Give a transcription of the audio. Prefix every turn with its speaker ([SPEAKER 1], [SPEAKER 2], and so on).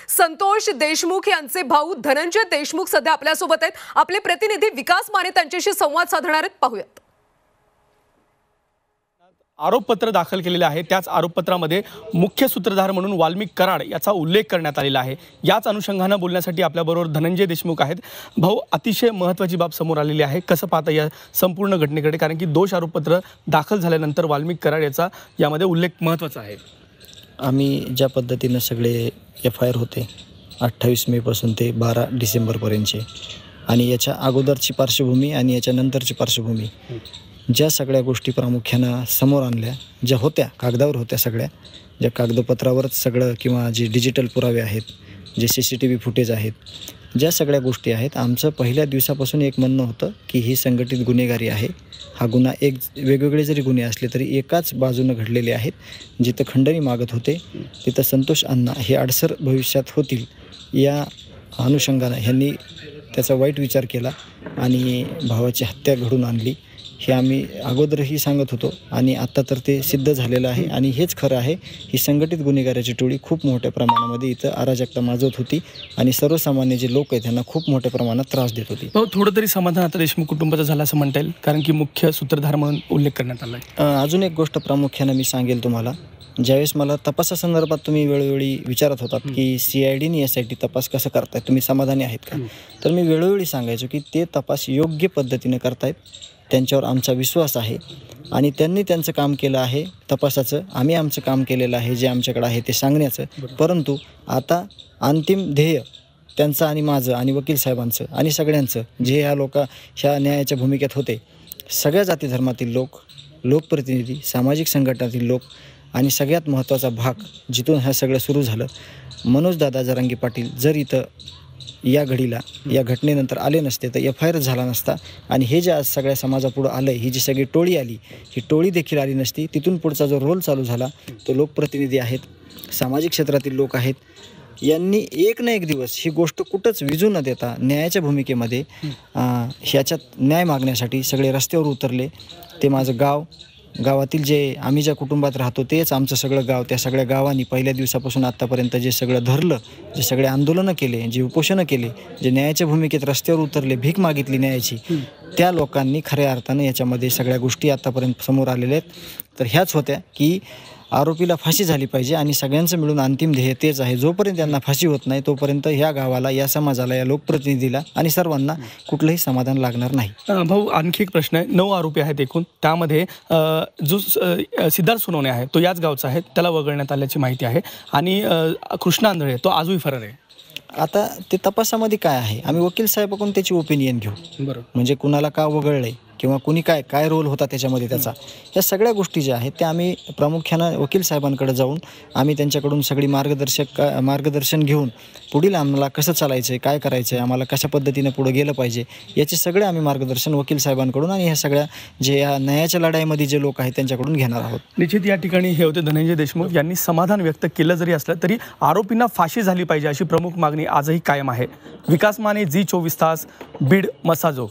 [SPEAKER 1] संतोष देशमुख यांचे भाऊ धनंजय देशमुख सध्या आपल्यासोबत आहेत। आपले प्रतिनिधी विकास माने त्यांच्याशी संवाद साधणार आहेत, पाहूयात।
[SPEAKER 2] आरोपपत्र दाखल केलेले आहे, त्याच आरोपपत्रामध्ये मुख्य सूत्रधार म्हणून वाल्मिक कराड याचा उल्लेख करण्यात आलेला आहे। याच अनुषंगाने बोलण्यासाठी आपल्याबरोबर धनंजय देशमुख आहेत। भाऊ, अतिशय महत्त्वाची बाब समोर आलेली आहे, कसं पाहता या संपूर्ण घटनेकडे? कारण की दोष आरोपपत्र दाखल झाल्यानंतर वाल्मिक कराड याचा यामध्ये उल्लेख महत्त्वाचा आहे।
[SPEAKER 3] आम्ही ज्या पद्धतीने सगळे FIR होते 28 मे पासून ते 12 डिसेंबरपर्यंतचे, आणि याच्या अगोदरची पार्श्वभूमी आणि याच्या नंतरची पार्श्वभूमी, ज्या सगळ्या गोष्टी प्रामुख्यानं समोर आणल्या, ज्या होत्या कागदावर होत्या, सगळ्या ज्या कागदपत्रावरच सगळं, किंवा जे डिजिटल पुरावे आहेत, जे CCTV फुटेज आहेत, ज्या सगळ्या गोष्टी आहेत, आमचं पहिल्या दिवसापासून एक म्हणणं होतं की ही संघटित गुन्हेगारी आहे। हा गुन्हा एक वेगवेगळे जरी गुन्हे असले तरी एकाच बाजूनं घडलेले आहेत। जिथं खंडणी मागत होते तिथं संतोष अण्णा हे अडसर भविष्यात होतील या अनुषंगानं ह्यांनी त्याचा वाईट विचार केला आणि भावाची हत्या घडून आणली। हे आम्ही अगोदरही सांगत होतो आणि आता तर ते सिद्ध झालेलं आहे आणि हेच खरं आहे। ही संघटित गुन्हेगाराची टोळी खूप मोठ्या प्रमाणामध्ये इथं अराजकता माजवत होती आणि सर्वसामान्य जे लोक आहेत त्यांना खूप मोठ्या प्रमाणात त्रास देत होती।
[SPEAKER 2] थोडं तरी समाधान आता देशमुख कुटुंबाचं झालं असं म्हणता येईल, कारण की मुख्य सूत्रधार म्हणून उल्लेख करण्यात आला आहे।
[SPEAKER 3] अजून एक गोष्ट प्रामुख्यानं मी सांगेल तुम्हाला, ज्यावेळेस मला तपासासंदर्भात तुम्ही वेळोवेळी विचारत होतात की CID आणि SIT तपास कसं करतायत, तुम्ही समाधानी आहेत का, तर मी वेळोवेळी सांगायचो की ते तपास योग्य पद्धतीने करतायत, त्यांच्यावर आमचा विश्वास आहे आणि त्यांनी त्यांचं काम केलं आहे तपासाचं, आम्ही आमचं काम केलेलं आहे जे आमच्याकडे आहे ते सांगण्याचं। परंतु आता अंतिम ध्येय त्यांचं आणि माझं आणि वकील साहेबांचं आणि सगळ्यांचं, जे ह्या न्यायाच्या भूमिकेत होते, सगळ्या जाती धर्मातील लोक, लोकप्रतिनिधी, सामाजिक संघटनातील लोक आणि सगळ्यात महत्त्वाचा भाग जिथून हे सगळं सुरू झालं, मनोजदादा जरांगे पाटील जर इथं या घडीला या घटनेनंतर आले नसते तर FIR झाला नसता आणि हे जे आज सगळ्या समाजापुढं आलं आहे, ही जी सगळी टोळी आली, ही टोळी देखील आली नसती। तिथून पुढचा जो रोल चालू झाला तो लोकप्रतिनिधी आहेत, सामाजिक क्षेत्रातील लोक आहेत, यांनी एक ना एक दिवस ही गोष्ट कुठंच विजू न देता न्यायाच्या भूमिकेमध्ये ह्याच्यात न्याय मागण्यासाठी सगळे रस्त्यावर उतरले। ते माझं गाव, गावातील जे आम्ही ज्या कुटुंबात राहतो तेच आमचं सगळं गाव, त्या सगळ्या गावांनी पहिल्या दिवसापासून आत्तापर्यंत जे सगळं धरलं, जे सगळे आंदोलनं केले, जे उपोषणं केले, जे न्यायाच्या भूमिकेत रस्त्यावर उतरले, भीक मागितली न्यायाची, त्या लोकांनी खऱ्या अर्थानं याच्यामध्ये सगळ्या गोष्टी आत्तापर्यंत समोर आलेल्या आहेत। तर ह्याच होत्या की आरोपीला फाशी झाली पाहिजे आणि सगळ्यांचं मिळून अंतिम ध्येय तेच आहे। जोपर्यंत त्यांना फाशी होत नाही तोपर्यंत ह्या गावाला, या समाजाला, या लोकप्रतिनिधीला आणि सर्वांना कुठलंही समाधान लागणार नाही।
[SPEAKER 2] भाऊ, आणखी एक प्रश्न आहे। 9 आरोपी आहेत एकूण, त्यामध्ये जो सिद्धार्थ सोनवणे आहे तो याच गावचा आहे, त्याला वगळण्यात आल्याची माहिती आहे, आणि कृष्णा आंधळे तो आजही फरार आहे।
[SPEAKER 3] आता ते तपासामध्ये काय आहे, आम्ही वकील साहेबाकडून त्याची ओपिनियन घेऊ, बरोबर, म्हणजे कुणाला का वगळलंय किंवा कुणी काय रोल होता त्याच्यामध्ये त्याचा, या सगळ्या गोष्टी ज्या आहेत त्या आम्ही प्रामुख्यानं वकील साहेबांकडे जाऊन आम्ही त्यांच्याकडून सगळी मार्गदर्शन घेऊन पुढील आम्हाला कसं चालायचं आहे, काय करायचं आहे, आम्हाला कशा पद्धतीनं पुढे गेलं पाहिजे, याचे सगळे आम्ही मार्गदर्शन वकील साहेबांकडून आणि ह्या सगळ्या जे या न्यायाच्या लढाईमध्ये जे लोक आहेत त्यांच्याकडून घेणार आहोत।
[SPEAKER 2] निश्चित या ठिकाणी हे होते धनंजय देशमुख यांनी समाधान व्यक्त केलं जरी असलं तरी आरोपींना फाशी झाली पाहिजे अशी प्रमुख मागणी आजही कायम आहे। विकास माने, Zee24 तास, बीड, मसाजोग।